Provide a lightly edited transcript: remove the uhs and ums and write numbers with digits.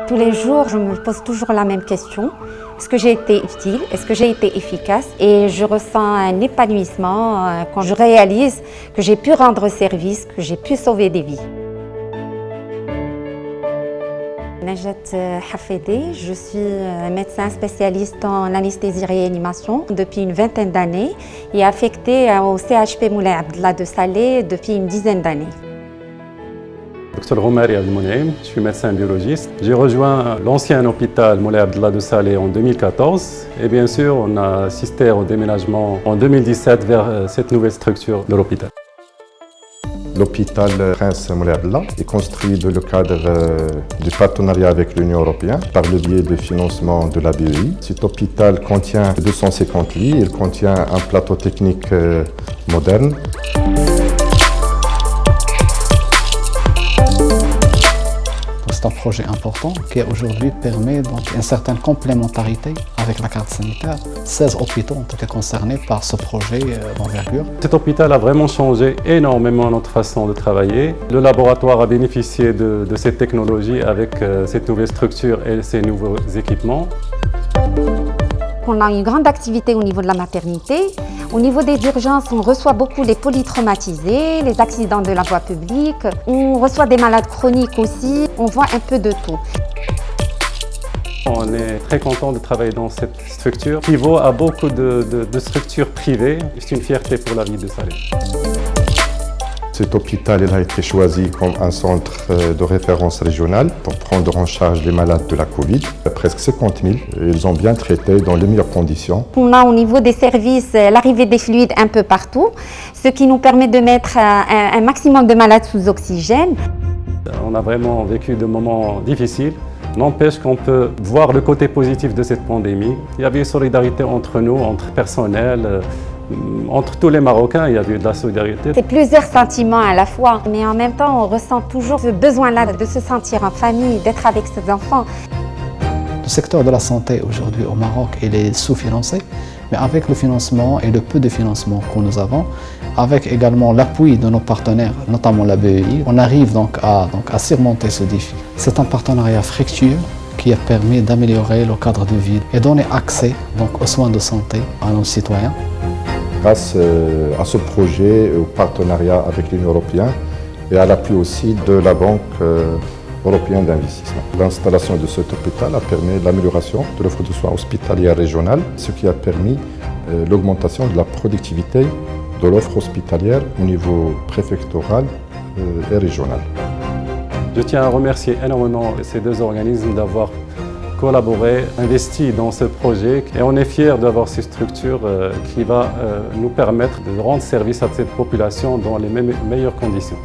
Tous les jours, je me pose toujours la même question. Est-ce que j'ai été utile? Est-ce que j'ai été efficace? Et je ressens un épanouissement quand je réalise que j'ai pu rendre service, que j'ai pu sauver des vies. Najat Hafedi, je suis médecin spécialiste en anesthésie-réanimation depuis une vingtaine d'années et affectée au CHP Moulay Abdellah de Salé depuis une dizaine d'années. Dr Roumari Abdelmounaim, je suis médecin biologiste. J'ai rejoint l'ancien hôpital Moulay Abdellah de Salé en 2014 et bien sûr on a assisté au déménagement en 2017 vers cette nouvelle structure de l'hôpital. L'hôpital Prince Moulay Abdellah est construit dans le cadre du partenariat avec l'Union européenne par le biais du financement de la BEI. Cet hôpital contient 250 lits, il contient un plateau technique moderne. C'est un projet important qui aujourd'hui permet donc une certaine complémentarité avec la carte sanitaire. 16 hôpitaux ont été concernés par ce projet d'envergure. Cet hôpital a vraiment changé énormément notre façon de travailler. Le laboratoire a bénéficié de cette technologie avec cette nouvelle structure et ces nouveaux équipements. On a une grande activité au niveau de la maternité. Au niveau des urgences, on reçoit beaucoup les polytraumatisés, les accidents de la voie publique. On reçoit des malades chroniques aussi. On voit un peu de tout. On est très content de travailler dans cette structure qui vaut à beaucoup de structures privées. C'est une fierté pour la ville de Salé. Cet hôpital a été choisi comme un centre de référence régional pour prendre en charge les malades de la Covid. Presque 50 000. Ils ont bien traité dans les meilleures conditions. On a au niveau des services l'arrivée des fluides un peu partout, ce qui nous permet de mettre un maximum de malades sous oxygène. On a vraiment vécu de moments difficiles. N'empêche qu'on peut voir le côté positif de cette pandémie. Il y avait une solidarité entre nous, entre personnel. Entre tous les Marocains, il y a eu de la solidarité. C'est plusieurs sentiments à la fois, mais en même temps, on ressent toujours ce besoin-là de se sentir en famille, d'être avec ses enfants. Le secteur de la santé aujourd'hui au Maroc, il est sous-financé, mais avec le financement et le peu de financement que nous avons, avec également l'appui de nos partenaires, notamment la BEI, on arrive donc à surmonter ce défi. C'est un partenariat fructueux qui a permis d'améliorer le cadre de vie et donner accès aux soins de santé à nos citoyens. Grâce à ce projet, au partenariat avec l'Union européenne et à l'appui aussi de la Banque européenne d'investissement. L'installation de cet hôpital a permis l'amélioration de l'offre de soins hospitalière régionale, ce qui a permis l'augmentation de la productivité de l'offre hospitalière au niveau préfectoral et régional. Je tiens à remercier énormément ces deux organismes d'avoir collaboré, investi dans ce projet et on est fiers d'avoir ces structures qui va nous permettre de rendre service à cette population dans les meilleures conditions.